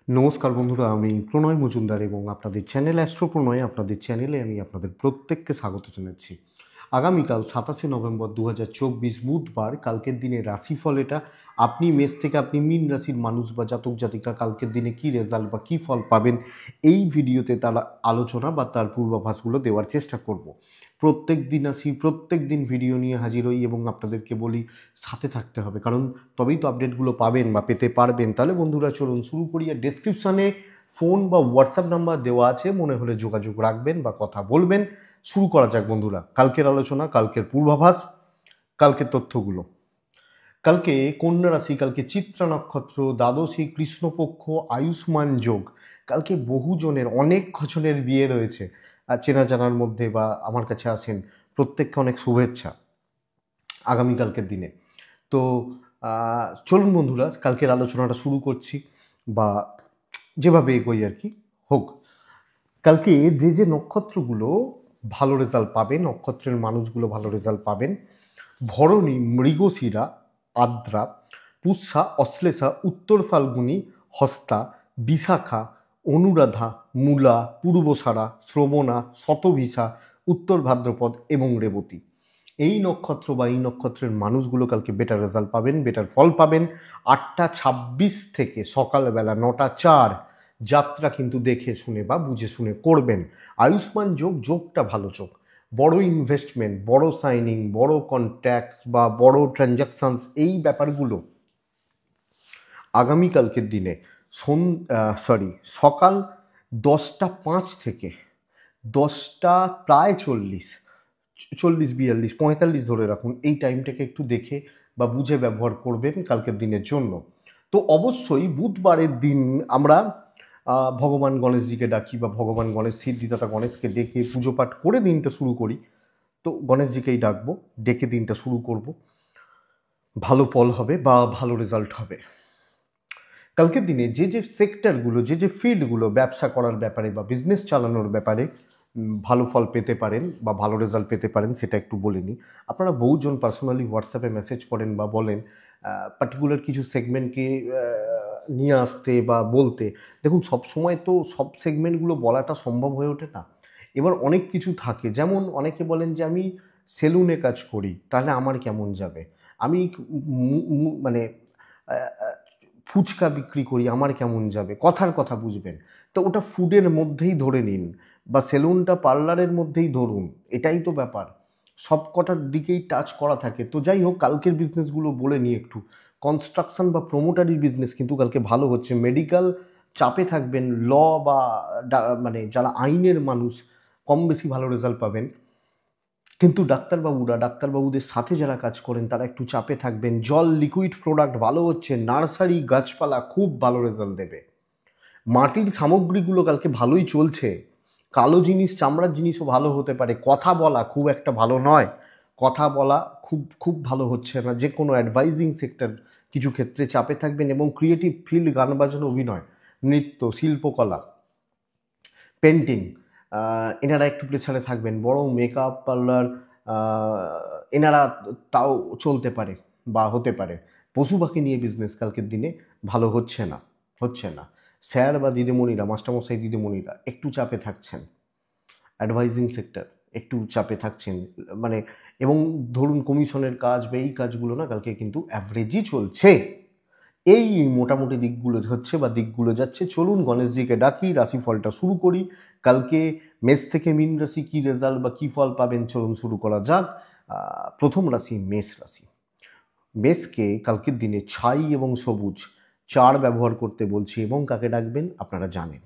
নমস্কার বন্ধুরা, আমি প্রণয় মজুমদার এবং আপনাদের চ্যানেল অ্যাস্ট্রো প্রণয় আপনাদের চ্যানেলে আমি আপনাদের প্রত্যেককে স্বাগত জানাচ্ছি। আগামীকাল 27 নভেম্বর 2024 বুধবার কালকের দিনে রাশিফল এটা। আপনি মেষ থেকে আপনি মীন রাশির মানুষ বা জাতক জাতিকা কালকের দিনে কী রেজাল্ট বা কী ফল পাবেন এই ভিডিওতে তার আলোচনা বা তার পূর্বাভাসগুলো দেওয়ার চেষ্টা করব। প্রত্যেক দিন আসি, প্রত্যেক দিন ভিডিও নিয়ে হাজির হই এবং আপনাদেরকে বলি সাথে থাকতে হবে, কারণ তবেই তো আপডেটগুলো পাবেন বা পেতে পারবেন। তাহলে বন্ধুরা চলুন শুরু করি। আর ডেসক্রিপশানে ফোন বা হোয়াটসঅ্যাপ নাম্বার দেওয়া আছে, মনে হলে যোগাযোগ রাখবেন বা কথা বলবেন। শুরু করা যাক বন্ধুরা, কালকের আলোচনা, কালকের পূর্বাভাস, কালকের তথ্যগুলো। কালকে কন্যা রাশি, কালকে চিত্রা নক্ষত্র, দ্বাদশী কৃষ্ণপক্ষ, আয়ুষ্মান যোগ। কালকে বহুজনের, অনেক জনের বিয়ে রয়েছে। আর চেনা জানার মধ্যে বা আমার কাছে আসেন প্রত্যেককে অনেক শুভেচ্ছা আগামীকালকের দিনে। তো চলুন বন্ধুরা কালকের আলোচনাটা শুরু করছি, বা যেভাবে এগোই আর কি হোক। কালকে যে যে নক্ষত্রগুলো ভালো রেজাল্ট পাবে, নক্ষত্রের মানুষগুলো ভালো রেজাল্ট পাবেন: ভরণী, মৃগশিরা, আদ্রা, পুষ্যা, অশ্লেষা, উত্তর ফাল্গুনী, হস্তা, বিশাখা, অনুরাধা, মূলা, পূর্বসারা, শ্রবণা, শতভিসা, উত্তর ভাদ্রপদ এবং রেবতী। এই নক্ষত্র বা এই নক্ষত্রের মানুষগুলো কালকে বেটার রেজাল্ট পাবেন, বেটার ফল পাবেন। 8টা 26 থেকে সকালবেলা 9টা 4 যাত্রা কিন্তু দেখে শুনে বা বুঝে শুনে করবেন। আয়ুষ্মান যোগ, যোগটা ভালো যোগ। বড় ইনভেস্টমেন্ট, বড় সাইনিং, বড় কন্ট্যাক্টস বা বড় ট্রানজাকশানস, এই ব্যাপারগুলো আগামীকালকের দিনে সকাল 10টা 5 থেকে 10টা প্রায় 40, 42 45 ধরে রাখুন, এই টাইমটাকে একটু দেখে বা বুঝে ব্যবহার করবেন কালকের দিনের জন্য। তো অবশ্যই বুধবারের দিন আমরা ভগবান গণেশজিকে ডাকি বা ভগবান গণেশ, সিদ্ধিদাতা গণেশকে ডেকে পুজো পাঠ করে দিনটা শুরু করি। তো গণেশজিকেই ডাকবো, ডেকে দিনটা শুরু করব। ভালো ফল হবে বা ভালো রেজাল্ট হবে। কালকের দিনে যে যে সেক্টরগুলো, যে যে ফিল্ডগুলো ব্যবসা করার ব্যাপারে বা বিজনেস চালানোর ব্যাপারে ভালো ফল পেতে পারেন বা ভালো রেজাল্ট পেতে পারেন, সেটা একটু বলে নিই। আপনারা বহুজন পার্সোনালি হোয়াটসঅ্যাপে মেসেজ করেন বা বলেন পার্টিকুলার কিছু সেগমেন্টকে নিয়ে আসতে বা বলতে। দেখুন, সব সময় তো সব সেগমেন্টগুলো বলাটা সম্ভব হয়ে ওঠে না। এবার অনেক কিছু থাকে, যেমন অনেকে বলেন যে আমি সেলুনে কাজ করি, তাহলে আমার কেমন যাবে। আমি মানে ফুচকা বিক্রি করি, আমার কেমন যাবে, কথার কথা বুঝবেন। তো ওটা ফুডের মধ্যেই ধরে নিন বা সেলুনটা পার্লারের মধ্যেই ধরুন, এটাই তো ব্যাপার। সব কটার দিকেই টাচ করা থাকে। তো যাই হোক, কালকের বিজনেসগুলো বলে নিই একটু। কনস্ট্রাকশন বা প্রোমোটারির বিজনেস কিন্তু কালকে ভালো হচ্ছে। মেডিকেল চাপে থাকবেন, ল বা মানে যারা আইনের মানুষ কম বেশি ভালো রেজাল্ট পাবেন। কিন্তু ডাক্তারবাবুদের সাথে যারা কাজ করেন তারা একটু চাপে থাকবেন। জল, লিকুইড প্রোডাক্ট ভালো হচ্ছে। নার্সারি, গাছপালা খুব ভালো রেজাল্ট দেবে। মাটির সামগ্রীগুলো কালকে ভালোই চলছে। কালো জিনিস, চামড়ার জিনিসও ভালো হতে পারে। কথা বলা খুব একটা ভালো নয়, কথা বলা খুব খুব ভালো হচ্ছে না। যে কোনো অ্যাডভাইজিং সেক্টর কিছু ক্ষেত্রে চাপে থাকবেন, এবং ক্রিয়েটিভ ফিল্ড, গান বাজানো, অভিনয়, নৃত্য, শিল্পকলা, পেন্টিং, এনারা একটু প্রেছারে থাকবেন। বড় মেকআপ পার্লার, এনারা তাও চলতে পারে বা হতে পারে। পশু পাখি নিয়ে বিজনেস কালকের দিনে ভালো হচ্ছে না। স্যার বা দিদিমণিরা, মাস্টারমশাই দিদিমণিরা একটু চাপে থাকছেন। অ্যাডভাইজিং সেক্টর একটু চাপে থাকছেন, মানে, এবং ধরুন কমিশনের কাজ বা এই কাজগুলো না কালকে কিন্তু অ্যাভারেজই চলছে। এই মোটামুটি দিকগুলো হচ্ছে বা দিকগুলো যাচ্ছে। চলুন গণেশজিকে ডাকি, রাশিফলটা শুরু করি। কালকে মেষ থেকে মীন রাশি কী রেজাল্ট বা কী ফল পাবেন, চলুন শুরু করা যাক। প্রথম রাশি মেষ রাশি। মেষকে কালকের দিনে ছাই এবং সবুজ 4 ব্যবহার করতে বলছি, এবং কাকে ডাকবেন আপনারা জানেন।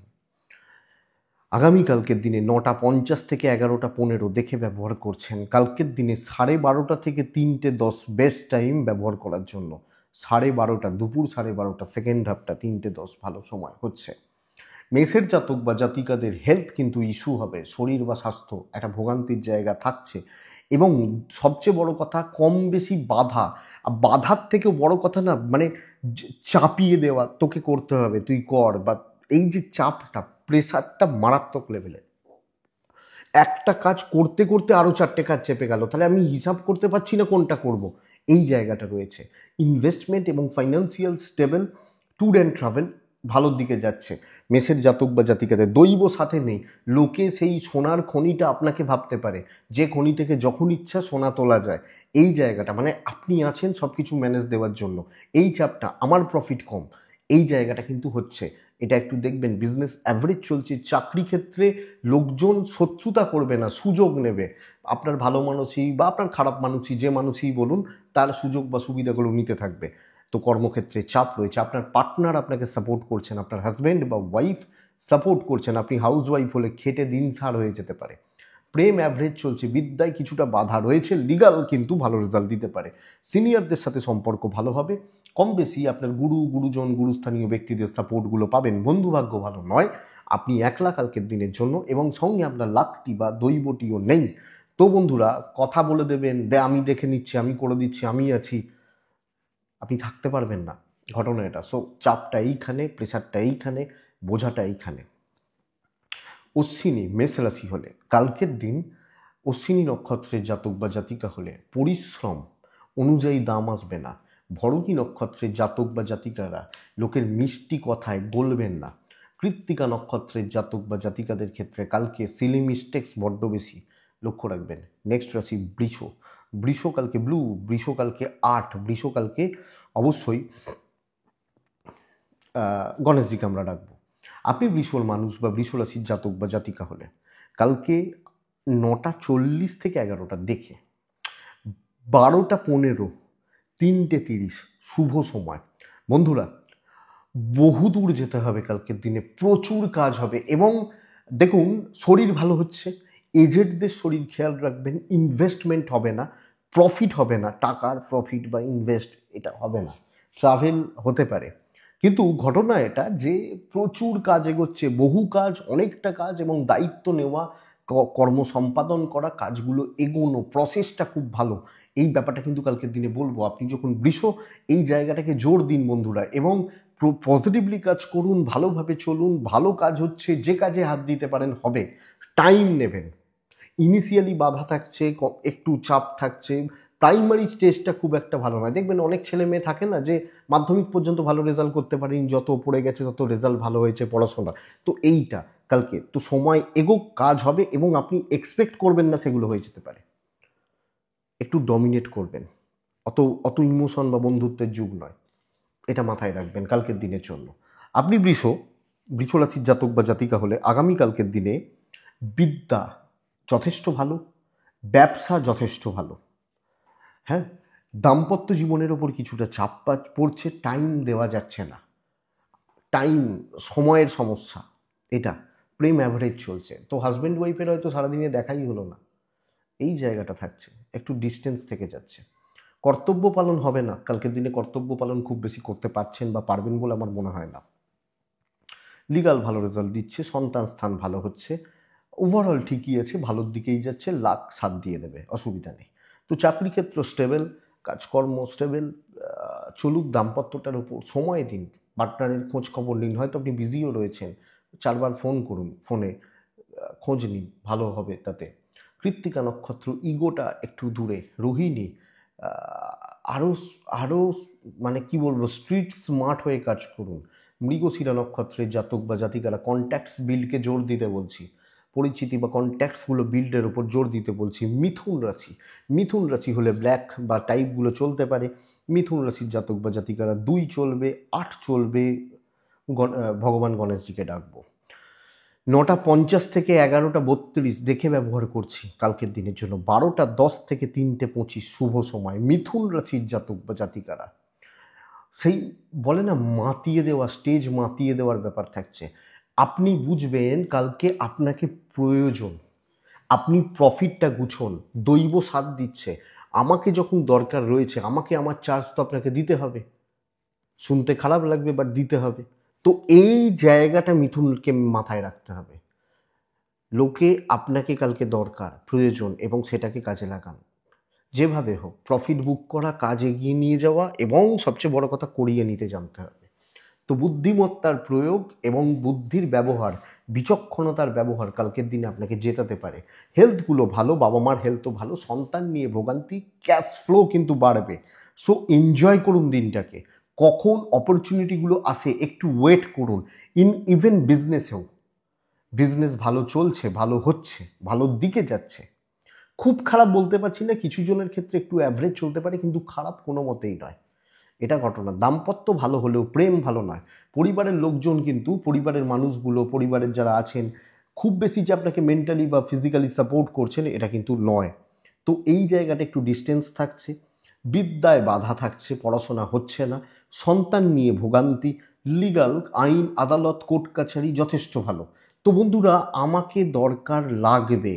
আগামীকালকের দিনে 9টা 50 থেকে 11টা 15 দেখে ব্যবহার করছেন। কালকের দিনে 12:30 থেকে 3টে 10 বেস্ট টাইম ব্যবহার করার জন্য। 12:30, দুপুর 12:30, সেকেন্ড হাফটা 3টে 10 ভালো সময় হচ্ছে। মেষের জাতক বা জাতিকাদের হেলথ কিন্তু ইস্যু হবে, শরীর বা স্বাস্থ্য একটা ভোগান্তির জায়গা থাকছে। এবং সবচেয়ে বড় কথা, কম বেশি বাধা। বাধার থেকেও বড় কথা না, মানে চাপিয়ে দেওয়া, তোকে করতে হবে, তুই কর, বা এই যে চাপটা, প্রেশারটা মারাত্মক লেভেলের। একটা কাজ করতে করতে আরও 4টে কাজ চেপে গেল, তাহলে আমি হিসাব করতে পারছি না কোনটা করব। এই জায়গাটা রয়েছে। ইনভেস্টমেন্ট এবং financial stable, tour and travel ভালোর দিকে যাচ্ছে। মেষের জাতক বা জাতিকাদের দৈব সাথে নেই, লোকে সেই সোনার খনিটা আপনাকে ভাবতে পারে, যে খনি থেকে যখন ইচ্ছা সোনা তোলা যায়। এই জায়গাটা মানে আপনি আছেন সব কিছু ম্যানেজ দেওয়ার জন্য, এই চাপটা আমার প্রফিট কম, এই জায়গাটা কিন্তু হচ্ছে। এটা একটু দেখবেন। বিজনেস অ্যাভারেজ চলছে। চাকরি ক্ষেত্রে লোকজন শত্রুতা করবে না, সুযোগ নেবে। আপনার ভালো মানুষই বা আপনার খারাপ মানুষই, যে মানুষই বলুন, তার সুযোগ বা সুবিধাগুলো নিতে থাকবে। তো কর্মক্ষেত্রে চাপ রয়েছে, আপনার পার্টনার আপনাকে সাপোর্ট করছেন, আপনার হাজব্যান্ড বা ওয়াইফ সাপোর্ট করছেন, আপনি হাউস ওয়াইফ হলে খেটে দিন ছাড় হয়ে যেতে পারে। প্রেম অ্যাভারেজ চলছে, বিদ্যায় কিছুটা বাধা রয়েছে, লিগাল কিন্তু ভালো রেজাল্ট দিতে পারে। সিনিয়রদের সাথে সম্পর্ক ভালো হবে, কম বেশি আপনার গুরুজন গুরুস্থানীয় ব্যক্তিদের সাপোর্টগুলো পাবেন। বন্ধুভাগ্য ভালো নয়, আপনি একলা কালকের দিনের জন্য, এবং সঙ্গে আপনার লাকটি বা দৈবটিও নেই। তো বন্ধুরা, কথা বলে দেবেন, আমি দেখে নিচ্ছি, আমি করে দিচ্ছি, আমি আছি, আপনি থাকতে পারবেন না। ঘটনা এটা। সো চাপটা এইখানে, প্রেশারটা এইখানে, বোঝাটা এইখানে। অশ্বিনী মেষ রাশি হলে কালকের দিন, অশ্বিনী নক্ষত্রের জাতক বা জাতিকা হলে পরিশ্রম অনুযায়ী দাম আসবে না। ভরণী নক্ষত্রের জাতক বা জাতিকারা লোকের মিষ্টি কথায় বলবেন না। কৃত্তিকা নক্ষত্রের জাতক বা জাতিকাদের ক্ষেত্রে কালকে সিলি মিস্টেক্স বড্ড বেশি, লক্ষ্য রাখবেন। নেক্সট রাশি বৃষ। বৃষ কালকে ব্লু, বৃষ কালকে আট, বৃষ কালকে অবশ্যই গণেশজিকে আমরা ডাকবো। আপনি বৃষর মানুষ বা বৃষ রাশির জাতক বা জাতিকা হলে কালকে 9:40 থেকে 11টা দেখে 12:15, 3:30 শুভ সময়। বন্ধুরা, বহুদূর যেতে হবে কালকের দিনে, প্রচুর কাজ হবে। এবং দেখুন, শরীর ভালো হচ্ছে, এজেডদের শরীর খেয়াল রাখবেন। ইনভেস্টমেন্ট হবে না, প্রফিট হবে না, টাকার প্রফিট বা ইনভেস্ট এটা হবে না। ট্রাভেল হতে পারে, কিন্তু ঘটনা এটা যে প্রচুর কাজ এগোচ্ছে, বহু কাজ, অনেকটা কাজ, এবং দায়িত্ব নেওয়া, কর্ম সম্পাদন করা, কাজগুলো এগোনো, প্রসেসটা খুব ভালো। এই ব্যাপারটা কিন্তু কালকের দিনে বলবো। আপনি যখন বৃষ, এই জায়গাটাকে জোর দিন বন্ধুরা, এবং পজিটিভলি কাজ করুন, ভালোভাবে চলুন। ভালো কাজ হচ্ছে, যে কাজে হাত দিতে পারেন হবে। টাইম নেবেন। ইনিশিয়ালি বাধা থাকছে, একটু চাপ থাকছে, প্রাইমারি স্টেজটা খুব একটা ভালো নয়। দেখবেন অনেক ছেলে মেয়ে থাকে না, যে মাধ্যমিক পর্যন্ত ভালো রেজাল্ট করতে পারেনি, যত পড়ে গেছে তত রেজাল্ট ভালো হয়েছে পড়াশোনা। তো এইটা কালকে তো সময় এগোক, কাজ হবে, এবং আপনি এক্সপেক্ট করবেন না সেগুলো হয়ে যেতে পারে। একটু ডমিনেট করবেন, অত অত ইমোশন বা বন্ধুত্বের যুগ নয়, এটা মাথায় রাখবেন কালকের দিনের জন্য। আপনি বৃষ রাশির জাতক বা জাতিকা হলে আগামীকালকের দিনে বিদ্যা যথেষ্ট ভালো, ব্যবসা যথেষ্ট ভালো। হ্যাঁ, দাম্পত্য জীবনের ওপর কিছুটা চাপ পড়ছে, টাইম দেওয়া যাচ্ছে না, টাইম, সময়ের সমস্যা এটা। প্রেম অ্যাভারেজ চলছে, তো হাজব্যান্ড ওয়াইফের হয়তো সারাদিনে দেখাই হলো না, এই জায়গাটা থাকছে, একটু ডিস্টেন্স থেকে যাচ্ছে। কর্তব্য পালন হবে না কালকের দিনে, কর্তব্য পালন খুব বেশি করতে পারছেন বা পারবেন বলে আমার মনে হয় না। লিগাল ভালো রেজাল্ট দিচ্ছে, সন্তান স্থান ভালো হচ্ছে, ওভারঅল ঠিকই আছে, ভালোর দিকেই যাচ্ছে, লাক সাথ দিয়ে দেবে, অসুবিধা নেই। তো চাকরি ক্ষেত্র স্টেবল, কাজকর্ম স্টেবল, চলুক। দাম্পত্যটার উপর সময় দিন, পার্টনারের খোঁজ খবর নিন। হয়তো আপনি বিজিও রয়েছেন, 4বার ফোন করুন, ফোনে খোঁজ নিন, ভালো হবে তাতে। কৃত্তিকা নক্ষত্র, ইগোটা একটু দূরে। রোহিণী, আরও আরও মানে কি বলবো, স্ট্রিট স্মার্ট হয়ে কাজ করুন। মৃগশিরা নক্ষত্রের জাতক বা জাতিকারা কন্ট্যাক্টস বিল্ডকে জোর দিতে বলছি, পরিচিতি বা কন্ট্যাক্টসগুলো বিল্ডের ওপর জোর দিতে বলছি। মিথুন রাশি হলে ব্ল্যাক বা টাইপগুলো চলতে পারে। মিথুন রাশির জাতক বা জাতিকারা 2 চলবে, 8 চলবে, ভগবান গণেশজিকে ডাকবো। 9:50 থেকে 11:32 দেখে ব্যবহার করছি কালকের দিনের জন্য। 12:10 থেকে 3:25 শুভ সময়। মিথুন রাশির জাতক বা জাতিকারা সেই বলে না, মাতিয়ে দেওয়া, স্টেজ মাতিয়ে দেওয়ার ব্যাপার থাকছে। আপনি বুঝবেন কালকে আপনাকে প্রয়োজন, আপনি প্রফিটটা গুছুন, দৈব সাথ দিচ্ছে। আমাকে যখন দরকার রয়েছে, আমাকে আমার চার্জ তো আপনাকে দিতে হবে। শুনতে খারাপ লাগবে, বাট দিতে হবে। তো এই জায়গাটা মিথুনকে মাথায় রাখতে হবে। লোকে আপনাকে কালকে দরকার, প্রয়োজন, এবং সেটাকে কাজে লাগান। যেভাবে হোক প্রফিট বুক করা, কাজ এগিয়ে নিয়ে যাওয়া, এবং সবচেয়ে বড় কথা করিয়ে নিতে জানতে হবে। তো বুদ্ধিমত্তার প্রয়োগ এবং বুদ্ধির ব্যবহার, বিচক্ষণতার ব্যবহার কালকের দিনে আপনাকে জেতাতে পারে। হেলথগুলো ভালো, বাবা মার হেলথও ভালো, সন্তান নিয়ে ভোগান্তি, ক্যাশ ফ্লো কিন্তু বাড়বে। সো এনজয় করুন দিনটাকে, কখন অপরচুনিটিগুলো আসে একটু ওয়েট করুন। ইভেন বিজনেসেও, বিজনেস ভালো চলছে, ভালো হচ্ছে, ভালোর দিকে যাচ্ছে, খুব খারাপ বলতে পারছি না, কিছু জনের ক্ষেত্রে একটু অ্যাভারেজ চলতে পারে, কিন্তু খারাপ কোনো মতেই নয়। এটা ঘটনা। দাম্পত্য ভালো হলেও প্রেম ভালো নয়। পরিবারের লোকজন কিন্তু, পরিবারের মানুষগুলো, পরিবারের যারা আছেন, খুব বেশি যে আপনাকে মেন্টালি বা ফিজিক্যালি সাপোর্ট করছেন এটা কিন্তু নয়। তো এই জায়গাটা একটু ডিস্টেন্স থাকছে, বিদ্যায় বাধা থাকছে, পড়াশোনা হচ্ছে না, সন্তান নিয়ে ভোগান্তি, লিগাল আইন আদালত কোর্ট কাছারি যথেষ্ট ভালো। তো বন্ধুরা, আমাকে দরকার লাগবে,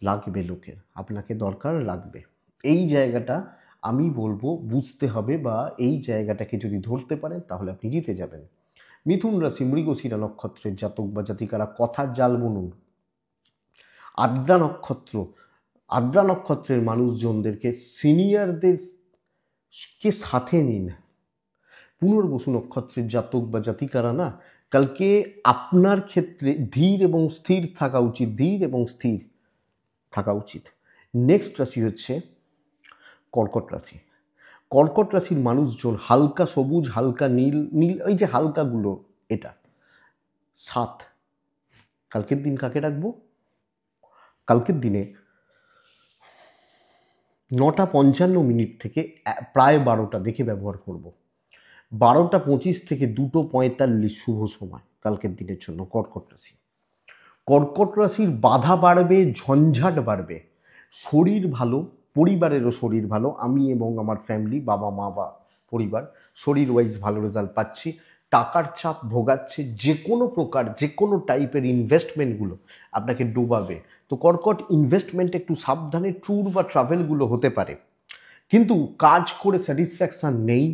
লাগবে লোকের, আপনাকে দরকার লাগবে, এই জায়গাটা আমি বলবো বুঝতে হবে, বা এই জায়গাটাকে যদি ধরতে পারেন তাহলে আপনি জিতে যাবেন। মিথুন রাশি মৃগশিরা নক্ষত্রের জাতক বা জাতিকারা কথার জাল বুনুন। আদ্রা নক্ষত্র, আদ্রা নক্ষত্রের মানুষজনদেরকে, সিনিয়রদেরকে সাথে নিন। পুনর্বসু নক্ষত্রের জাতক বা জাতিকারা না, কালকে আপনার ক্ষেত্রে ধীর এবং স্থির থাকা উচিত, ধীর এবং স্থির থাকা উচিত। নেক্সট রাশি হচ্ছে কর্কট রাশি। কর্কট রাশির মানুষজন হালকা সবুজ, হালকা নীল, নীল ওই যে হালকাগুলো, এটা 7। কালকের দিন কাকে রাখবো? কালকের দিনে 9:55 থেকে প্রায় 12টা দেখে ব্যবহার করব। 12:25 থেকে 2:45 শুভ সময় কালকের দিনের জন্য কর্কট রাশি। কর্কট রাশির বাধা বাড়বে, ঝঞ্ঝাট বাড়বে, শরীর ভালো, পরিবারেরও শরীর ভালো, আমি এবং আমার ফ্যামিলি, বাবা মা বা পরিবার শরীর ওয়াইজ ভালো রেজাল্ট পাচ্ছি। টাকার চাপ ভোগাচ্ছে, যে কোনো প্রকার, যে কোনো টাইপের ইনভেস্টমেন্টগুলো আপনাকে ডুবাবে। তো কর্কট, ইনভেস্টমেন্ট একটু সাবধানে, ট্যুর বা ট্রাভেলগুলো হতে পারে, কিন্তু কাজ করে স্যাটিসফ্যাকশান নেই,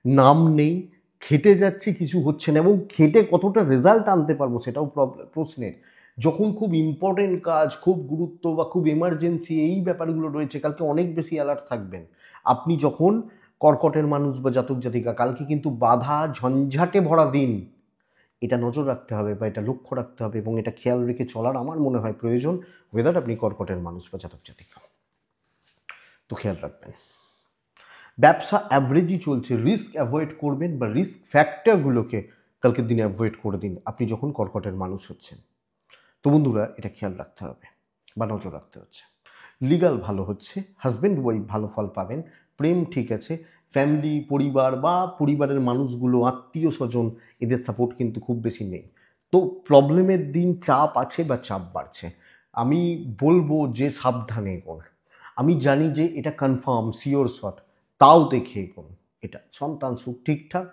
নাম নেই, খেটে যাচ্ছে, কিছু হচ্ছে না, এবং খেটে কতটা রেজাল্ট আনতে পারবো সেটাও প্রশ্নের। যখন খুব ইম্পর্টেন্ট কাজ, খুব গুরুত্ব বা খুব এমার্জেন্সি এই ব্যাপারগুলো রয়েছে, কালকে অনেক বেশি অ্যালার্ট থাকবেন আপনি। যখন কর্কটের মানুষ বা জাতক জাতিকা, কালকে কিন্তু বাধা ঝঞ্ঝাটে ভরা দিন, এটা নজর রাখতে হবে বা এটা লক্ষ্য রাখতে হবে, এবং এটা খেয়াল রেখে চলার আমার মনে হয় প্রয়োজন, ওয়েদার আপনি কর্কটের মানুষ বা জাতক জাতিকা। তো খেয়াল রাখবেন। ব্যবসা অ্যাভারেজই চলছে, রিস্ক অ্যাভয়েড করবেন, বা রিস্ক ফ্যাক্টরগুলোকে কালকের দিনে অ্যাভয়েড করে দিন আপনি যখন কর্কটের মানুষ হচ্ছেন। তো বন্ধুরা, এটা খেয়াল রাখতে হবে বা নজর রাখতে হচ্ছে। লিগাল ভালো হচ্ছে, হাজব্যান্ড ওয়াইফ ভালো ফল পাবেন, প্রেম ঠিক আছে, ফ্যামিলি, পরিবার বা পরিবারের মানুষগুলো, আত্মীয় স্বজন, এদের সাপোর্ট কিন্তু খুব বেশি নেই। তো প্রবলেমের দিন, চাপ আছে বা চাপ বাড়ছে, আমি বলবো যে সাবধানে এগোন। আমি জানি যে এটা কনফার্ম শিওর শট, তাও দেখে এগোন। এটা সন্তান সুখ ঠিকঠাক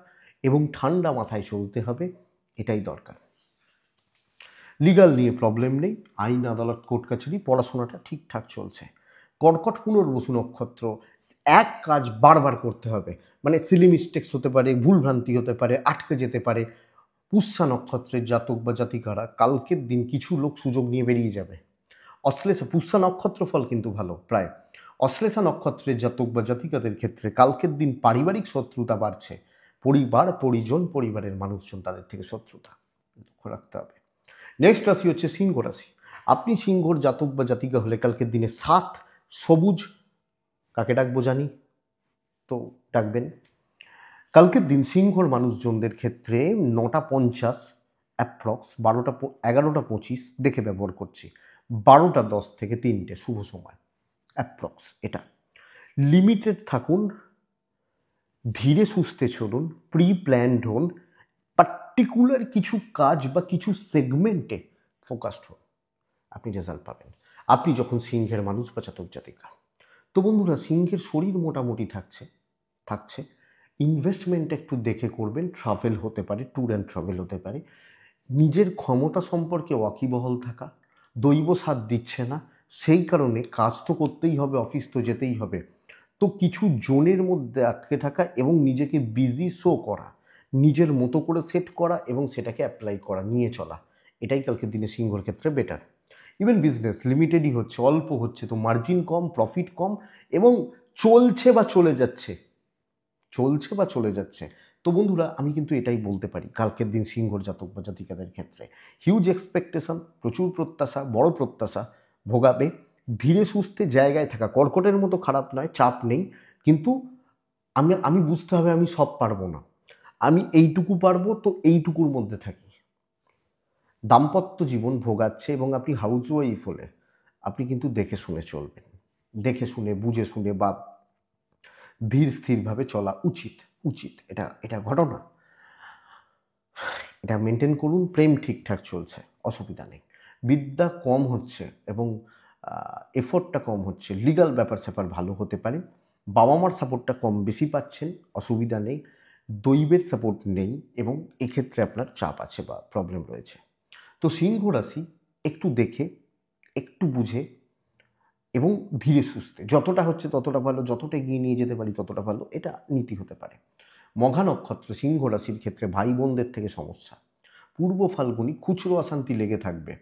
এবং ঠান্ডা মাথায় চলতে হবে, এটাই দরকার। লিগাল নিয়ে প্রবলেম নেই, আইন আদালত কোর্ট কাছারি, পড়াশোনাটা ঠিকঠাক চলছে। কর্কট পুনর্বসু নক্ষত্র, এক কাজ বারবার করতে হবে, মানে সিলি মিস্টেক্স হতে পারে, ভুলভ্রান্তি হতে পারে, আটকে যেতে পারে। পুষ্যা নক্ষত্রের জাতক বা জাতিকারা, কালকের দিন কিছু লোক সুযোগ নিয়ে বেরিয়ে যাবে। অশ্লেষা, পুষ্যা নক্ষত্র ফল কিন্তু ভালো প্রায়। অশ্লেষা নক্ষত্রের জাতক বা জাতিকাদের ক্ষেত্রে কালকের দিন পারিবারিক শত্রুতা বাড়ছে, পরিবার, পরিজন, পরিবারের মানুষজন, তাদের থেকে শত্রুতা লক্ষ্য রাখতে হবে। নেক্সট রাশি হচ্ছে সিংহ রাশি। আপনি সিংহর জাতক বা জাতিকা হলে কালকের দিনে 7 সবুজ, কাকে ডাকবো জানি, তো ডাকবেন। কালকের দিন সিংহর মানুষজনদের ক্ষেত্রে 9:50 অ্যাপ্রক্স, 11:25 দেখে ব্যবহার করছি, 12:10 থেকে 3টে শুভ সময় অ্যাপ্রক্স। এটা লিমিটেড থাকুন, ধীরে সুস্থে চলুন, প্রি প্ল্যান্ড হন, পার্টিকুলার কিছু কাজ বা কিছু সেগমেন্টে ফোকাসড হন, আপনি রেজাল্ট পাবেন আপনি যখন সিংহের মানুষ বা জাতক জাতিকা। তো বন্ধুরা, সিংহের শরীর মোটামুটি থাকছে, ইনভেস্টমেন্ট একটু দেখে করবেন, ট্রাভেল হতে পারে, ট্যুর অ্যান্ড ট্রাভেল হতে পারে। নিজের ক্ষমতা সম্পর্কে ওয়াকিবহাল থাকা, দৈব সাথ দিচ্ছে না, সেই কারণে কাজ তো করতেই হবে, অফিস তো যেতেই হবে, তো কিছু জোনের মধ্যে আটকে থাকা এবং নিজেকে বিজি শো করা, নিজের মতো করে সেট করা এবং সেটাকে অ্যাপ্লাই করা, নিয়ে চলা, এটাই কালকের দিনে সিংহর ক্ষেত্রে বেটার। ইভেন বিজনেস লিমিটেডই হচ্ছে, অল্প হচ্ছে, তো মার্জিন কম, প্রফিট কম, এবং চলছে বা চলে যাচ্ছে, চলছে বা চলে যাচ্ছে। তো বন্ধুরা, আমি কিন্তু এটাই বলতে পারি কালকের দিন সিংহর জাতক বা জাতিকাদের ক্ষেত্রে হিউজ এক্সপেকটেশন, প্রচুর প্রত্যাশা, বড় প্রত্যাশা ভোগাবে। ধীরে সুস্থে জায়গায় থাকা, কর্কটের মতো খারাপ নয়, চাপ নেই, কিন্তু আমি আমি বুঝতে হবে আমি সব পারবো না, আমি এইটুকু পারবো, তো এইটুকুর মধ্যে থাকি। দাম্পত্য জীবন ভোগাচ্ছে এবং আপনি হাউস ওয়াইফ হলে আপনি কিন্তু দেখে শুনে চলবেন, দেখে শুনে বুঝে শুনে বা ধীর স্থিরভাবে চলা উচিত। উচিত, এটা এটা ঘটনা, এটা মেনটেন করুন। প্রেম ঠিকঠাক চলছে, অসুবিধা নেই। বিদ্যা কম হচ্ছে এবং এফোর্টটা কম হচ্ছে, লিগাল ব্যাপার স্যাপার ভালো হতে পারে। বাবা মার সাপোর্টটা কম বেশি পাচ্ছেন, অসুবিধা নেই। দৈবের সাপোর্ট নেই এবং এক্ষেত্রে আপনার চাপ আছে বা প্রবলেম রয়েছে। তো সিংহ রাশি একটু দেখে, একটু বুঝে এবং ধীরে সুস্থে, যতটা হচ্ছে ততটা ভালো, যতটা এগিয়ে নিয়ে যেতে পারি ততটা ভালো, এটা নীতি হতে পারে। মঘা নক্ষত্র সিংহ রাশির ক্ষেত্রে ভাই বোনদের থেকে সমস্যা। পূর্ব ফাল্গুনি খুচরো অশান্তি লেগে থাকবে।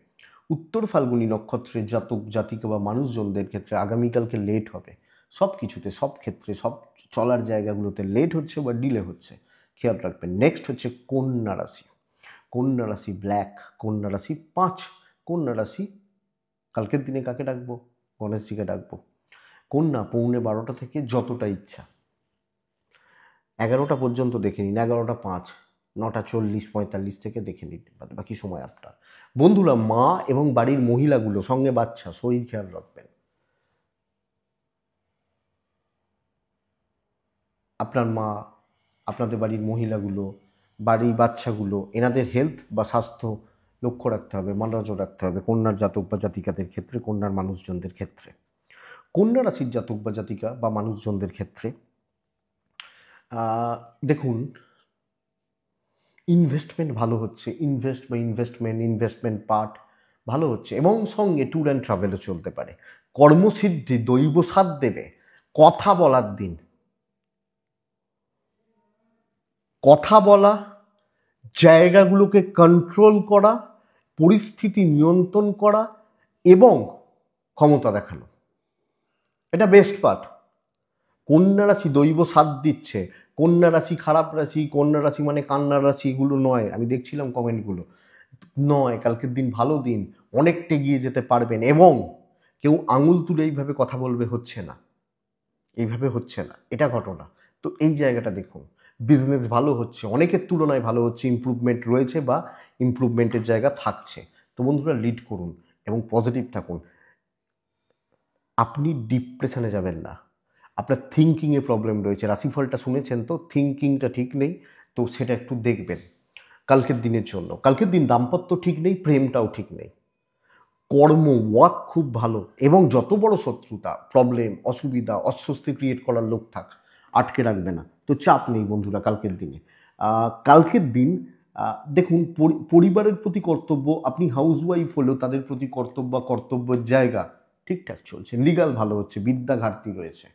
উত্তর ফাল্গুনি নক্ষত্রের জাতক জাতিকা বা মানুষজনদের ক্ষেত্রে আগামীকালকে লেট হবে, সব কিছুতে, সব ক্ষেত্রে, সব চলার জায়গাগুলোতে লেট হচ্ছে বা ডিলে হচ্ছে, খেয়াল রাখবেন। নেক্সট হচ্ছে কন্যা রাশি। কন্যা রাশি ব্ল্যাক, কন্যা রাশি 5, কন্যা রাশি কালকের দিনে কাকে ডাকবো? গণেশজিকে ডাকবো। কন্যা 11:15 থেকে যতটা ইচ্ছা 11টা পর্যন্ত দেখে নিন, 11টা 5, 9টা 40-45 থেকে দেখে নিন, বাকি সময় আপনার। বন্ধুরা, মা এবং বাড়ির মহিলাগুলো, সঙ্গে বাচ্চা, শরীর খেয়াল রাখবেন। আপনার মা, আপনাদের বাড়ির মহিলাগুলো, বাড়ির বাচ্চাগুলো, এনাদের হেলথ বা স্বাস্থ্য লক্ষ্য রাখতে হবে, নজর রাখতে হবে কন্যার জাতক বা জাতিকাদের ক্ষেত্রে, কন্যার মানুষজনদের ক্ষেত্রে। কন্যা রাশির জাতক বা জাতিকা বা মানুষজনদের ক্ষেত্রে দেখুন, ইনভেস্টমেন্ট ভালো হচ্ছে, ইনভেস্টমেন্ট পার্ট ভালো হচ্ছে এবং সঙ্গে ট্যুর অ্যান্ড ট্রাভেলও চলতে পারে। কর্মসিদ্ধি দৈব সাথ দেবে। কথা বলার দিন, কথা বলা, জায়গাগুলোকে কন্ট্রোল করা, পরিস্থিতি নিয়ন্ত্রণ করা এবং ক্ষমতা দেখানো, এটা বেস্ট পার্ট। কন্যা রাশি দৈব সাথ দিচ্ছে। কন্যা রাশি খারাপ রাশি, কন্যা রাশি মানে কান্নার রাশি, এগুলো নয়। আমি দেখছিলাম কমেন্টগুলো, নয়। কালকের দিন ভালো দিন, অনেকটা এগিয়ে যেতে পারবেন এবং কেউ আঙুল তুলে এইভাবে কথা বলবে হচ্ছে না, এইভাবে হচ্ছে না, এটা ঘটনা। তো এই জায়গাটা দেখুন, বিজনেস ভালো হচ্ছে, অনেকের তুলনায় ভালো হচ্ছে, ইমপ্রুভমেন্ট রয়েছে বা ইমপ্রুভমেন্টের জায়গা থাকছে। তো বন্ধুরা, লিড করুন এবং পজিটিভ থাকুন। আপনি ডিপ্রেশনে যাবেন না। আপনার থিঙ্কিংয়ে প্রবলেম রয়েছে, রাশিফলটা শুনেছেন তো, থিঙ্কিংটা ঠিক নেই, তো সেটা একটু দেখবেন কালকের দিনের জন্য। কালকের দিন দাম্পত্য ঠিক নেই, প্রেমটাও ঠিক নেই। কর্ম, ওয়ার্ক খুব ভালো এবং যত বড় শত্রুতা, প্রবলেম, অসুবিধা, অস্বস্তি ক্রিয়েট করার লোক থাক, আটকে রাখবে না। তো চাপ নেই বন্ধুরা কালকের দিনে। কালকের দিন দেখুন, পরিবারের প্রতি কর্তব্য, আপনি হাউসওয়াইফ হলেও তাদের প্রতি কর্তব্য, কর্তব্যের জায়গা ঠিকঠাক চলছে। লিগাল ভালো হচ্ছে, বিদ্যা ঘাটতি রয়েছে।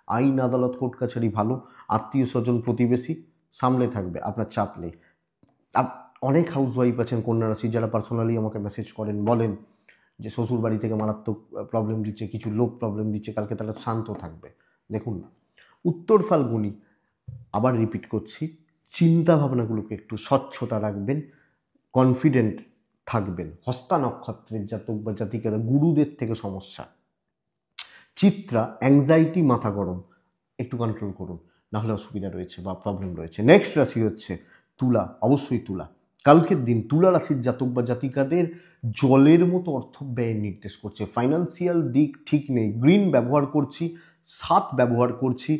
আইন আদালত কোর্ট কাছারি ভালো, আত্মীয় স্বজন প্রতিবেশী সামলে থাকবে, আপনার চাপ নেই। অনেক হাউসওয়াইফ আছেন কন্যা রাশি যারা পার্সোনালি আমাকে মেসেজ করেন, বলেন যে শ্বশুর বাড়ি থেকে মারাত্মক প্রবলেম দিচ্ছে, কিছু লোক প্রবলেম দিচ্ছে, কালকে তারা শান্ত থাকবে। দেখুন না, উত্তর ফাল্গুনি, আবার রিপিট করছি, চিন্তা ভাবনাগুলোকে একটু স্বচ্ছতা রাখবেন, কনফিডেন্ট থাকবেন। হস্তা নক্ষত্রের জাতক বা জাতিকারা গুরুদের থেকে সমস্যা। চিত্রা অ্যাংজাইটি, মাথা গরম, একটু কন্ট্রোল করুন, নাহলে অসুবিধা রয়েছে বা প্রবলেম রয়েছে। নেক্সট রাশি হচ্ছে তুলা, অবশ্যই তুলা। কালকের দিন তুলা রাশির জাতক বা জাতিকাদের জলের মতো অর্থ ব্যয় নির্দেশ করছে। ফাইন্যান্সিয়াল দিক ঠিক নেই। গ্রিন ব্যবহার করছি, 7 ব্যবহার করছি,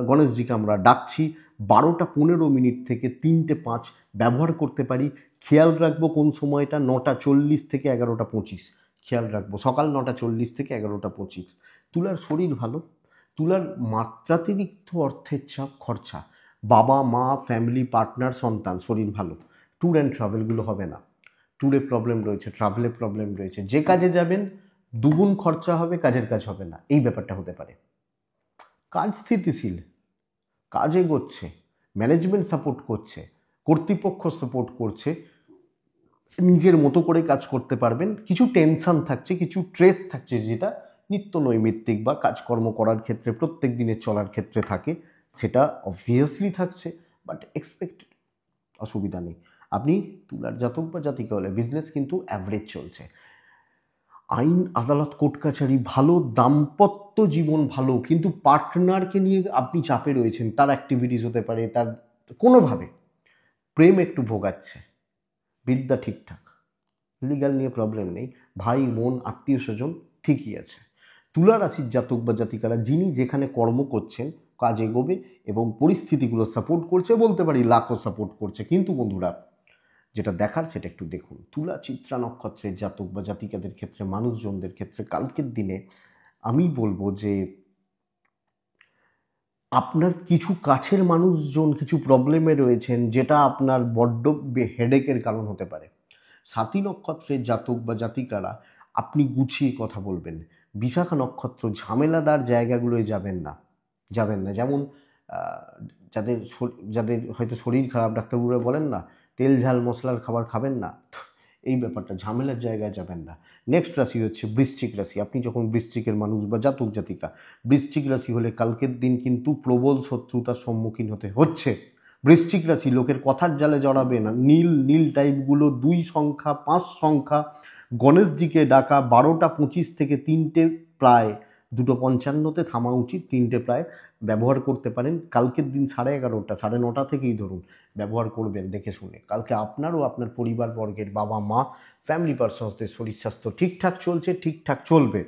গণেশজিকে আমরা ডাকছি। 12টা 15 থেকে 3টে 5 ব্যবহার করতে পারি। খেয়াল রাখবো কোন সময়টা, 9টা 40 থেকে 11টা 25, খেয়াল রাখবো, সকাল 9টা 40 থেকে 11টা 25। তুলার শরীর ভালো, তুলার মাত্রাতিরিক্ত অর্থের চাপ, খরচা, বাবা মা, ফ্যামিলি, পার্টনার, সন্তান, শরীর ভালো। ট্যুর অ্যান্ড ট্রাভেলগুলো হবে না, ট্যুরে প্রবলেম রয়েছে, ট্রাভেলে প্রবলেম রয়েছে। যে কাজে যাবেন দুগুণ খরচা হবে, কাজের কাজ হবে না, এই ব্যাপারটা হতে পারে। কাজ স্থিতিশীল, কাজ এগোচ্ছে, ম্যানেজমেন্ট সাপোর্ট করছে, কর্তৃপক্ষ সাপোর্ট করছে, নিজের মতো করে কাজ করতে পারবেন। কিছু টেনশন থাকছে, কিছু স্ট্রেস থাকছে, যেটা নিত্য নৈমিত্তিক বা কাজকর্ম করার ক্ষেত্রে, প্রত্যেক দিনের চলার ক্ষেত্রে থাকে, সেটা অবভিয়াসলি থাকছে, বাট এক্সপেক্টেড, অসুবিধা নেই। আপনি তুলার জাতক বা জাতিকা হলে বিজনেস কিন্তু অ্যাভারেজ চলছে। আইন আদালত কোর্ট কাছারি ভালো, দাম্পত্য জীবন ভালো, কিন্তু পার্টনারকে নিয়ে আপনি চাপে রয়েছেন, তার অ্যাক্টিভিটিস হতে পারে, তার কোনোভাবে প্রেম একটু ভোগাচ্ছে। বিদ্যা ঠিকঠাক, লিগাল নিয়ে প্রবলেম নেই, ভাই বোন আত্মীয় স্বজন ঠিকই আছে। তুলা রাশির জাতক বা জাতিকারা যিনি যেখানে কর্ম করছেন কাজ এগোবে এবং পরিস্থিতিগুলো সাপোর্ট করছে, বলতে পারি লাখও সাপোর্ট করছে। কিন্তু বন্ধুরা, যেটা দেখার সেটা একটু দেখুন। তুলা চিত্রা নক্ষত্রের জাতক বা জাতিকাদের ক্ষেত্রে, মানুষজনদের ক্ষেত্রে কালকের দিনে আমি বলবো যে আপনার কিছু কাছের মানুষজন কিছু প্রবলেমে রয়েছেন, যেটা আপনার বড্ড হেডেকের কারণ হতে পারে। সাতী নক্ষত্রের জাতক বা জাতিকারা আপনি গুছিয়ে কথা বলবেন। বিশাখা নক্ষত্র ঝামেলাদার জায়গাগুলোয় যাবেন না, যাবেন না। যেমন যাদের যাদের হয়তো শরীর খারাপ, ডাক্তারবাবুরা বলেন না তেল ঝাল মশলার খাবার খাবেন না, এই ব্যাপারটা, ঝামেলার জায়গায় যাবেন না। নেক্সট রাশি হচ্ছে বৃশ্চিক রাশি। আপনি যখন বৃশ্চিকের মানুষ বা জাতক জাতিকা, বৃশ্চিক রাশি হলে কালকের দিন কিন্তু প্রবল শত্রুতার সম্মুখীন হতে হচ্ছে। বৃশ্চিক রাশি লোকের কথার জালে জড়াবে না। নীল নীল টাইপগুলো 2 সংখ্যা 5 সংখ্যা, গণেশজিকে ডাকা 12:25 থেকে 3টে প্রায় 2:55 থামা উচিত, 3টে প্রায় ব্যবহার করতে পারেন। কালকের দিন 11:30 9:30 থেকেই ধরুন ব্যবহার করবেন দেখে শুনে। কালকে আপনারও আপনার পরিবারবর্গের বাবা মা ফ্যামিলি পার্সনসদের শরীর স্বাস্থ্য ঠিকঠাক চলছে, ঠিকঠাক চলবে।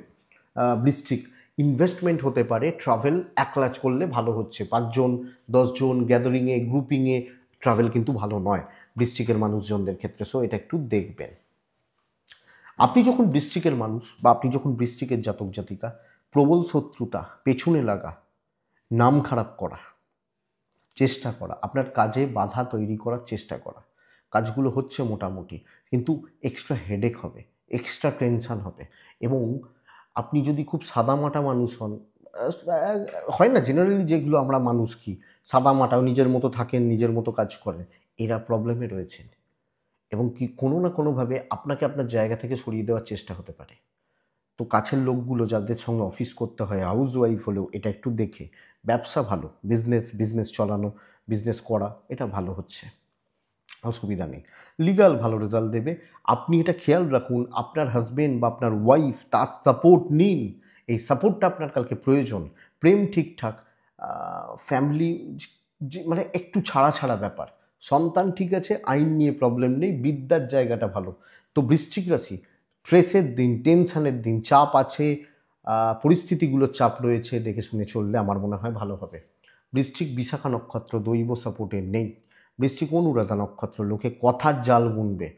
বৃশ্চিক ইনভেস্টমেন্ট হতে পারে, ট্রাভেল একলা করলে ভালো হচ্ছে, 5 জন 10 জন গ্যাদারিংয়ে গ্রুপিংয়ে ট্রাভেল কিন্তু ভালো নয় বৃশ্চিকের মানুষজনদের ক্ষেত্রে। সো এটা একটু দেখবেন। আপনি যখন বৃশ্চিকের মানুষ বা আপনি যখন বৃশ্চিকের জাতক জাতিকা, প্রবল শত্রুতা, পেছনে লাগা, নাম খারাপ করা, চেষ্টা করা, আপনার কাজে বাধা তৈরি করার চেষ্টা করা, কাজগুলো হচ্ছে মোটামুটি, কিন্তু এক্সট্রা হেডেক হবে, এক্সট্রা টেনশান হবে। এবং আপনি যদি খুব সাদামাটা মানুষ হন, হয় না জেনারেলি যেগুলো আমরা মানুষ কি সাদামাটাও, নিজের মতো থাকেন, নিজের মতো কাজ করেন, এরা প্রবলেমে রয়েছেন এবং কি কোনো না কোনোভাবে আপনাকে আপনার জায়গা থেকে সরিয়ে দেওয়ার চেষ্টা হতে পারে। তো কাছের লোকগুলো যাদের সঙ্গে অফিস করতে হয়, হাউস ওয়াইফ হলেও এটা একটু দেখে। ব্যবসা ভালো, বিজনেস চালানো, বিজনেস করা, এটা ভালো হচ্ছে, অসুবিধা নেই। লিগাল ভালো রেজাল্ট দেবে। আপনি এটা খেয়াল রাখুন, আপনার হাজবেন্ড বা আপনার ওয়াইফ তার সাপোর্ট নিন, এই সাপোর্টটা আপনার কালকে প্রয়োজন। প্রেম ঠিকঠাক, ফ্যামিলি মানে একটু ছাড়া ছাড়া ব্যাপার, সন্তান ঠিক আছে, আইন নিয়ে প্রবলেম নেই, বিদ্যার জায়গাটা ভালো। তো বৃশ্চিক রাশি, স্ট্রেসের দিন, টেনশানের দিন, চাপ আছে, পরিস্থিতিগুলোর চাপ রয়েছে, দেখে শুনে চললে আমার মনে হয় ভালো হবে। বৃশ্চিক বিশাখা নক্ষত্র দৈব সাপোর্টে নেই। বৃশ্চিক অনুরাধা নক্ষত্র লোকে কথার জাল বুনবে,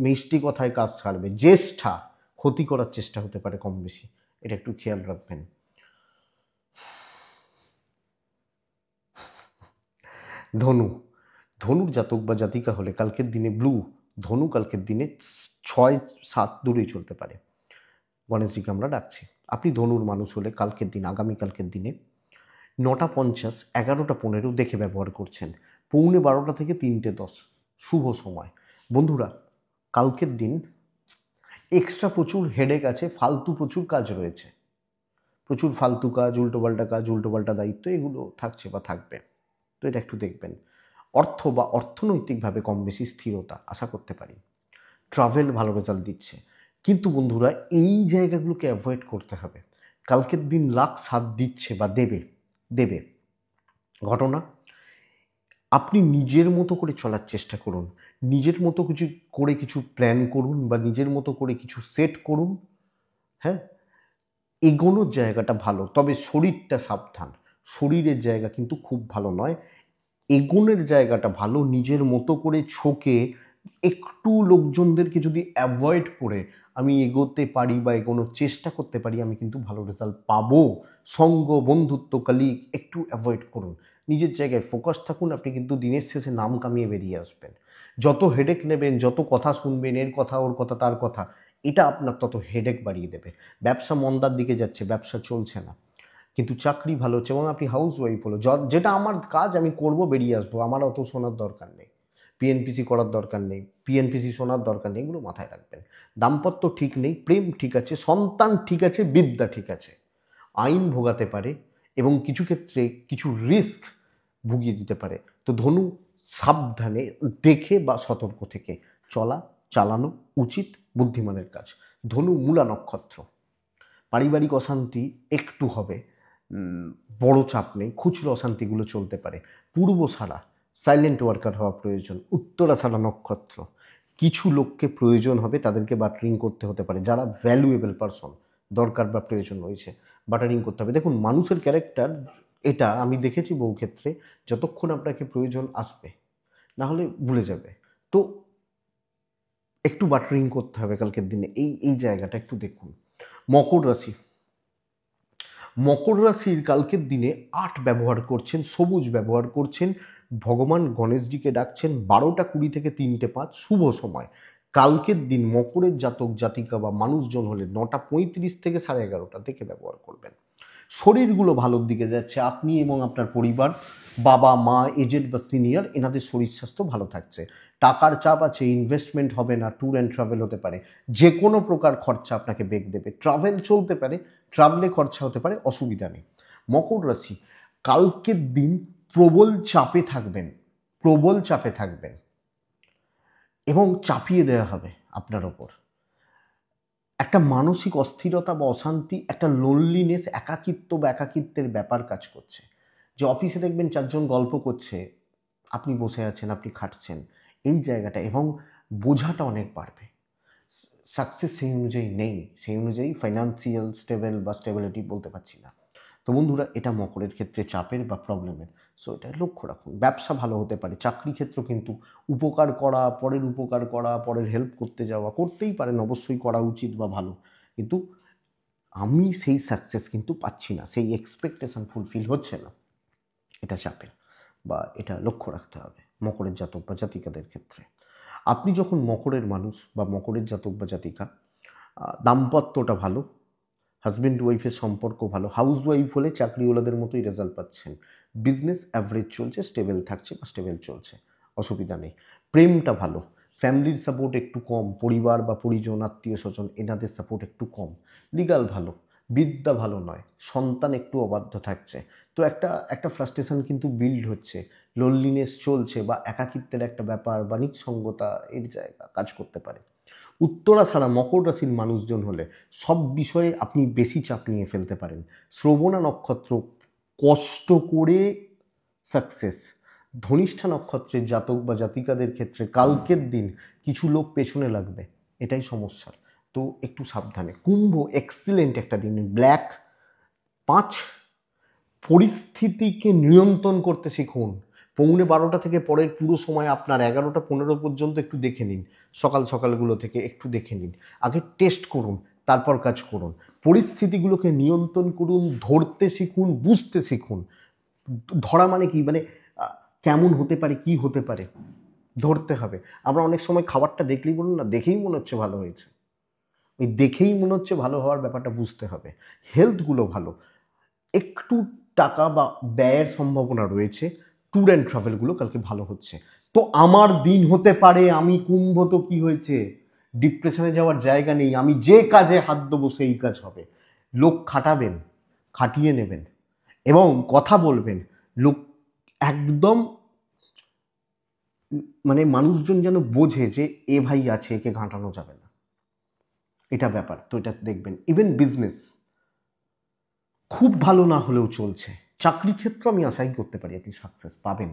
মিষ্টি কথায় কাজ ছাড়বে। জ্যেষ্ঠা ক্ষতি করার চেষ্টা হতে পারে কম বেশি, এটা একটু খেয়াল রাখবেন। ধনু, ধনুর জাতক বা জাতিকা হলে কালকের দিনে ব্লু, ধনু কালকের দিনে 6-7 দূরেই চলতে পারে। গণেশজিকে আমরা ডাকছি। আপনি ধনুর মানুষ হলে কালকের দিন, আগামীকালকের দিনে 9:50 11:15 দেখে ব্যবহার করছেন। 11:45 থেকে 3:10 শুভ সময়। বন্ধুরা, কালকের দিন এক্সট্রা প্রচুর হেডেক আছে, ফালতু প্রচুর কাজ রয়েছে, প্রচুর ফালতু কাজ, উল্টোপাল্টা দায়িত্ব, এগুলো থাকছে বা থাকবে। তো এটা একটু দেখবেন। অর্থ বা অর্থনৈতিকভাবে কম বেশি স্থিরতা আশা করতে পারি। ট্রাভেল ভালো রেজাল্ট দিচ্ছে, কিন্তু বন্ধুরা এই জায়গাগুলোকে অ্যাভয়েড করতে হবে। কালকের দিন লাক সাথ দিচ্ছে বা দেবে দেবে ঘটনা, আপনি নিজের মতো করে চলার চেষ্টা করুন, নিজের মতো কিছু প্ল্যান করুন বা নিজের মতো করে কিছু সেট করুন। হ্যাঁ, এগোনোর জায়গাটা ভালো, তবে শরীরটা সাবধান, শরীরের জায়গা কিন্তু খুব ভালো নয়। এগোনের জায়গাটা ভালো, নিজের মতো করে ছোকে একটু লোকজনদেরকে যদি অ্যাভয়েড করে আমি এগোতে পারি বা এগোনোর চেষ্টা করতে পারি, আমি কিন্তু ভালো রেজাল্ট পাবো। সঙ্গ, বন্ধুত্ব, কলিগ একটু অ্যাভয়েড করুন, নিজের জায়গায় ফোকাস থাকুন, আপনি কিন্তু দিনের শেষে নাম কামিয়ে বেরিয়ে আসবেন। যত হেডেক নেবেন, যত কথা শুনবেন, এর কথা ওর কথা তার কথা, এটা আপনার তত হেডেক বাড়িয়ে দেবে। ব্যবসা মন্দার দিকে যাচ্ছে, ব্যবসা চলছে না, কিন্তু চাকরি ভালো হচ্ছে এবং আপনি হাউস ওয়াইফ হলো, যেটা আমার কাজ আমি করব, বেরিয়ে আসবো, আমার অত শোনার দরকার নেই, পিএনপিসি করার দরকার নেই, পিএনপিসি শোনার দরকার নেই, এগুলো মাথায় রাখবেন। দাম্পত্য ঠিক নেই, প্রেম ঠিক আছে, সন্তান ঠিক আছে, বিদ্যা ঠিক আছে। আইন ভোগাতে পারে এবং কিছু ক্ষেত্রে কিছু রিস্ক ভুগিয়ে দিতে পারে। তো ধনু, সাবধানে দেখে বা সতর্ক থেকে চলা চালানো উচিত, বুদ্ধিমানের কাজ। ধনু মূলা নক্ষত্র, পারিবারিক অশান্তি একটু হবে, বড় চাপ নেই, খুচরো অশান্তিগুলো চলতে পারে। পূর্বশারা সাইলেন্ট ওয়ার্কার হওয়া প্রয়োজন। উত্তরাশারা নক্ষত্র, কিছু লোককে প্রয়োজন হবে, তাদেরকে বাটারিং করতে হতে পারে, যারা ভ্যালুয়েবল পারসন, দরকার বা প্রয়োজন রয়েছে, বাটারিং করতে হবে। দেখুন মানুষের ক্যারেক্টার এটা আমি দেখেছি বহু ক্ষেত্রে, যতক্ষণ আপনাকে প্রয়োজন আসবে, না হলে ভুলে যাবে। তো একটু বাটারিং করতে হবে কালকের দিনে, এই জায়গাটা একটু দেখুন। মকর রাশি, মকর রাশির কালকের দিনে 8 ব্যবহার করছেন, সবুজ ব্যবহার করছেন, ভগবান গণেশজিকে ডাকছেন, 12:20 থেকে 3:05 শুভ সময়। কালকের দিন মকরের জাতক জাতিকা বা মানুষজন হলে 9:35 থেকে 11:30 দেখে ব্যবহার করবেন। শরীরগুলো ভালোর দিকে যাচ্ছে, আপনি এবং আপনার পরিবার, বাবা মা, এজেড বা সিনিয়র, এনাদের শরীর স্বাস্থ্য ভালো থাকছে। টাকার চাপ আছে, ইনভেস্টমেন্ট হবে না, ট্যুর অ্যান্ড ট্রাভেল হতে পারে, যে কোনো প্রকার খরচা আপনাকে বেগ দেবে, ট্রাভেল চলতে পারে, ট্রাভেলে খরচা হতে পারে, অসুবিধা নেই। মকর রাশি, কালকের দিন প্রবল চাপে থাকবেন, প্রবল চাপে থাকবেন এবং চাপিয়ে দেওয়া হবে আপনার ওপর। একটা মানসিক অস্থিরতা বা অশান্তি, একটা লোনলিনেস, একাকিত্ব বা একাকিত্বের ব্যাপার কাজ করছে। যে অফিসে দেখবেন 4 জন গল্প করছে, আপনি বসে আছেন, আপনি খাটছেন, এই জায়গাটা, এবং বোঝাটা অনেক বাড়বে। সাকসেস সেই অনুযায়ী নেই, সেই অনুযায়ী ফাইন্যান্সিয়াল স্টেবল বা স্টেবিলিটি বলতে পারছি না। তো বন্ধুরা, এটা মকরের ক্ষেত্রে চাপের বা প্রবলেমের, সো এটা লক্ষ্য রাখুন। ব্যবসা ভালো হতে পারে, চাকরি ক্ষেত্র কিন্তু উপকার করা, পরের উপকার করা, পরের হেল্প করতে যাওয়া, করতেই পারেন, অবশ্যই করা উচিত বা ভালো, কিন্তু আমি সেই সাকসেস কিন্তু পাচ্ছি না, সেই এক্সপেকটেশন ফুলফিল হচ্ছে না, এটা চাপের বা এটা লক্ষ্য রাখতে হবে মকরের জাতক বা জাতিকাদের ক্ষেত্রে। আপনি যখন মকরের মানুষ বা মকরের জাতক বা জাতিকা, দাম্পত্যটা ভালো, হাজব্যান্ড ওয়াইফের সম্পর্ক ভালো, হাউস ওয়াইফ হলে চাকরিওয়ালাদের মতোই রেজাল্ট পাচ্ছেন, বিজনেস অ্যাভারেজ চলছে, স্টেবল থাকছে বা স্টেবল চলছে, অসুবিধা নেই। প্রেমটা ভালো, ফ্যামিলির সাপোর্ট একটু কম, পরিবার বা পরিজন, আত্মীয় স্বজন, এনাদের সাপোর্ট একটু কম। লিগাল ভালো, বিদ্যা ভালো নয়, সন্তান একটু অবাধ্য থাকছে। তো একটা একটা ফ্রাস্ট্রেশন কিন্তু বিল্ড হচ্ছে, লোনলিনেস চলছে বা একাকিত্বের একটা ব্যাপার বা নিঃসঙ্গতা এর জায়গা কাজ করতে পারে। উত্তরা ছাড়া মকর রাশির মানুষজন হলে সব বিষয়ে আপনি বেশি চাপ নিয়ে ফেলতে পারেন। শ্রবণা নক্ষত্র, কষ্ট করে সাকসেস। ধনিষ্ঠা নক্ষত্রের জাতক বা জাতিকাদের ক্ষেত্রে কালকের দিন কিছু লোক পেছনে লাগবে, এটাই সমস্যার, তো একটু সাবধানে। কুম্ভ, এক্সিলেন্ট একটা দিন, ব্ল্যাক 5, পরিস্থিতিকে নিয়ন্ত্রণ করতে শিখুন। 11:45 থেকে পরের পুরো সময় আপনার 11:15 পর্যন্ত একটু দেখে নিন, সকাল সকালগুলো থেকে একটু দেখে নিন, আগে টেস্ট করুন, তারপর কাজ করুন। পরিস্থিতিগুলোকে নিয়ন্ত্রণ করুন, ধরতে শিখুন, বুঝতে শিখুন। ধরা মানে কি, মানে কেমন হতে পারে, কি হতে পারে, ধরতে হবে। আমরা অনেক সময় খাবারটা দেখলেই বলুন না, দেখেই মনে হচ্ছে ভালো হয়েছে, ওই দেখেই মনে হচ্ছে ভালো হওয়ার ব্যাপারটা বুঝতে হবে। হেলথগুলো ভালো, একটু টাকা বা ব্যয়ের সম্ভাবনা রয়েছে, ট্যুর অ্যান্ড ট্রাভেলগুলো কালকে ভালো হচ্ছে। তো আমার দিন হতে পারে, আমি কুম্ভ, তো কি হয়েছে, ডিপ্রেশনে যাওয়ার জায়গা নেই, আমি যে কাজে হাত দেবো সেই কাজ হবে। লোক খাটাবেন, খাটিয়ে নেবেন এবং কথা বলবেন, লোক একদম মানে মানুষজন যেন বোঝে যে এ ভাই আছে, একে ঘাঁটানো যাবে না, এটা ব্যাপার। তো এটা দেখবেন। ইভেন বিজনেস খুব ভালো না হলেও চলছে, চাকরি ক্ষেত্র আমি আশাই করতে পারি আপনি সাকসেস পাবেন।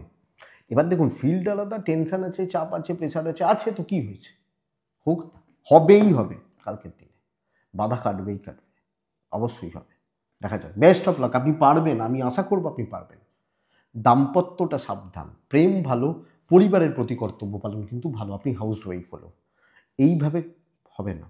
এবার দেখুন ফিল্ড আলাদা, টেনশন আছে, চাপ আছে, প্রেশার আছে, আছে তো কি হয়েছে, হোক, হবেই হবে কালকের দিনে, বাধা কাটবেই কাটবে, অবশ্যই হবে, দেখা যাক। বেস্ট অফ লাক, আপনি পারবেন, আমি আশা করবো আপনি পারবেন। দাম্পত্যটা সাবধান, প্রেম ভালো, পরিবারের প্রতি কর্তব্য পালন কিন্তু ভালো, আপনি হাউস ওয়াইফ হলো, এইভাবে হবে না,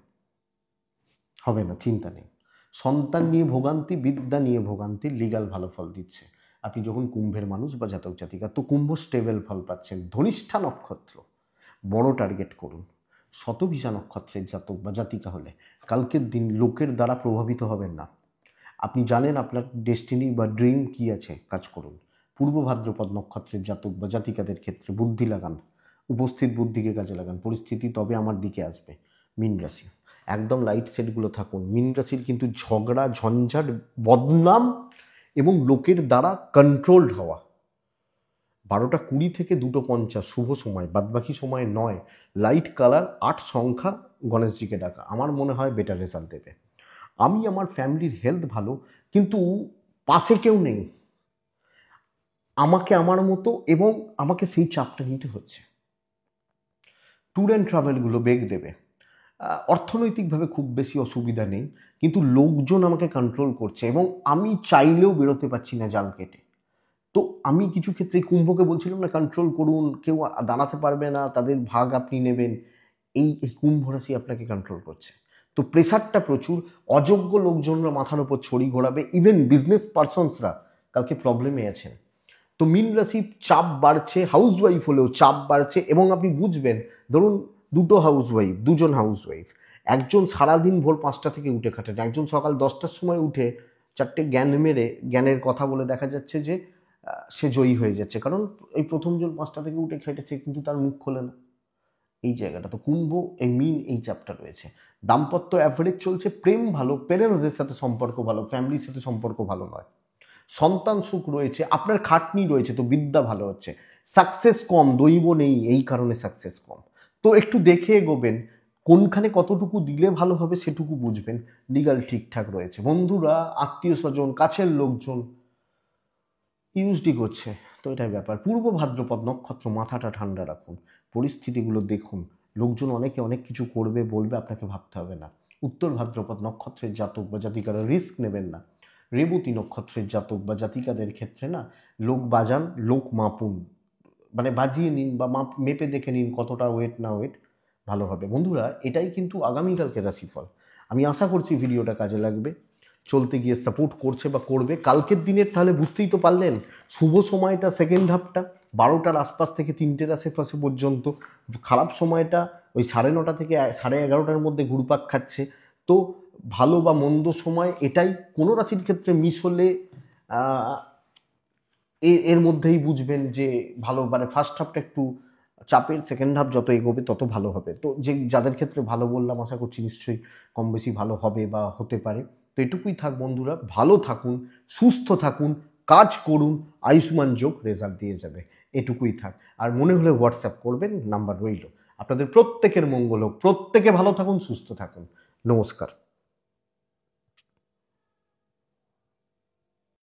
হবে না, চিন্তা নেই। সন্তান নিয়ে ভোগান্তি, বিদ্যা নিয়ে ভোগান্তি, লিগাল ভালো ফল দিচ্ছে আপনি যখন কুম্ভের মানুষ বা জাতক জাতিকা। তো কুম্ভ স্টেবল ফল পাচ্ছেন। ধনিষ্ঠা নক্ষত্র, বড় টার্গেট করুন। শতভিষা নক্ষত্রের জাতক বা জাতিকা হলে কালকের দিন লোকের দ্বারা প্রভাবিত হবেন না, আপনি জানেন আপনার ডেস্টিনি বা ড্রিম কি আছে, কাজ করুন। পূর্ব ভাদ্রপদ নক্ষত্রের জাতক বা জাতিকাদের ক্ষেত্রে বুদ্ধি লাগান, উপস্থিত বুদ্ধিকে কাজে লাগান, পরিস্থিতি তবে আমার দিকে আসবে। মীন রাশি, একদম লাইট সেটগুলো থাকুন। মীন রাশির কিন্তু ঝগড়া, ঝঞ্ঝাট, বদনাম এবং লোকের দ্বারা কন্ট্রোলড হওয়া, 12টা 20 থেকে 2টো 50 শুভ সময়, বাদবাকি সময় 9, লাইট কালার, 8 সংখ্যা, গণেশজিকে ডাকা। আমার মনে হয় বেটার রেজাল্ট দেবে। আমি আমার ফ্যামিলির হেলথ ভালো, কিন্তু পাশে কেউ নেই আমাকে আমার মতো, এবং আমাকে সেই চাপটা নিতে হচ্ছে। ট্যুর অ্যান্ড ট্রাভেলগুলো বেগ দেবে। অর্থনৈতিকভাবে খুব বেশি অসুবিধা নেই, কিন্তু লোকজন আমাকে কন্ট্রোল করছে এবং আমি চাইলেও বেরোতে পারছি না জাল কেটে। তো আমি কিছু ক্ষেত্রে কুম্ভকে বলছিলাম না, কন্ট্রোল করুন, কেউ দাঁড়াতে পারবে না, তাদের ভাগ আপনি নেবেন। এই কুম্ভ রাশি আপনাকে কন্ট্রোল করছে। তো প্রেশারটা প্রচুর, অযোগ্য লোকজনরা মাথার ওপর ছড়ি ঘোরাবে, ইভেন বিজনেস পার্সনসরা কালকে প্রবলেমে আছেন। তো মীন রাশি চাপ বাড়ছে, হাউসওয়াইফ হলেও চাপ বাড়ছে, এবং আপনি বুঝবেন, ধরুন দুজন হাউসওয়াইফ, একজন সারাদিন ভোর 5টা থেকে উঠে খাটেন, একজন সকাল 10টার সময় উঠে 4টে জ্ঞান মেরে জ্ঞানের কথা বলে দেখা যাচ্ছে যে সে জয়ী হয়ে যাচ্ছে, কারণ এই প্রথমজন 5টা থেকে উঠে খেটেছে কিন্তু তার মুখ খোলে না। এই জায়গাটা তো কুম্ভ, এই মীন, এই চাপটা রয়েছে। দাম্পত্য অ্যাভারেজ চলছে, প্রেম ভালো, পেরেন্টসদের সাথে সম্পর্ক ভালো, ফ্যামিলির সাথে সম্পর্ক ভালো নয়। সন্তান সুখ রয়েছে, আপনার খাটনি রয়েছে, তো বিদ্যা ভালো হচ্ছে। সাকসেস কম, দৈব নেই, এই কারণে সাকসেস কম। তো একটু দেখে এগোবেন, কোনখানে কতটুকু দিলে ভালো হবে সেটুকু বুঝবেন। লিগাল ঠিকঠাক রয়েছে। বন্ধুরা, আত্মীয় স্বজন, কাছের লোকজন ইউজডি করছে, তো এটাই ব্যাপার। পূর্ব ভাদ্রপদ নক্ষত্র, মাথাটা ঠান্ডা রাখুন, পরিস্থিতিগুলো দেখুন। লোকজন অনেকে অনেক কিছু করবে বলবে, আপনাকে ভাবতে হবে না। উত্তর ভাদ্রপদ নক্ষত্রের জাতক বা জাতিকারা রিস্ক নেবেন না। রেবতী নক্ষত্রের জাতক বা জাতিকাদের ক্ষেত্রে না, লোক বাজান, লোক মাপুন, মানে বাজিয়ে নিন বা মেপে দেখে নিন কতটা ওয়েট না ওয়েট, ভালো হবে। বন্ধুরা, এটাই কিন্তু আগামীকালকে রাশিফল। আমি আশা করছি ভিডিওটা কাজে লাগবে, চলতে গিয়ে সাপোর্ট করছে বা করবে। কালকের দিনের তাহলে বুঝতেই তো পারলেন, শুভ সময়টা সেকেন্ড হাফটা 12টার আশপাশ থেকে 3টের আশেপাশে পর্যন্ত, খারাপ সময়টা ওই 9:30 থেকে 11:30টার মধ্যে ঘুরপাক খাচ্ছে। তো ভালো বা মন্দ সময় এটাই, কোনো রাশির ক্ষেত্রে মিস হলে এর মধ্যেই বুঝবেন যে ভালো, মানে ফার্স্ট হাফটা একটু চাপের, সেকেন্ড হাফ যত এগোবে তত ভালো হবে। তো যাদের ক্ষেত্রে ভালো বললাম, আশা করছি নিশ্চয়ই কম বেশি ভালো হবে বা হতে পারে। তো এটুকুই থাক বন্ধুরা, ভালো থাকুন, সুস্থ থাকুন, কাজ করুন, আয়ুষ্মান যোগ রেজাল্ট দিয়ে যাবে, এটুকুই থাক। আর মনে হলে হোয়াটসঅ্যাপ করবেন, নাম্বার রইল। আপনাদের প্রত্যেকের মঙ্গল হোক, প্রত্যেকে ভালো থাকুন, সুস্থ থাকুন। নমস্কার।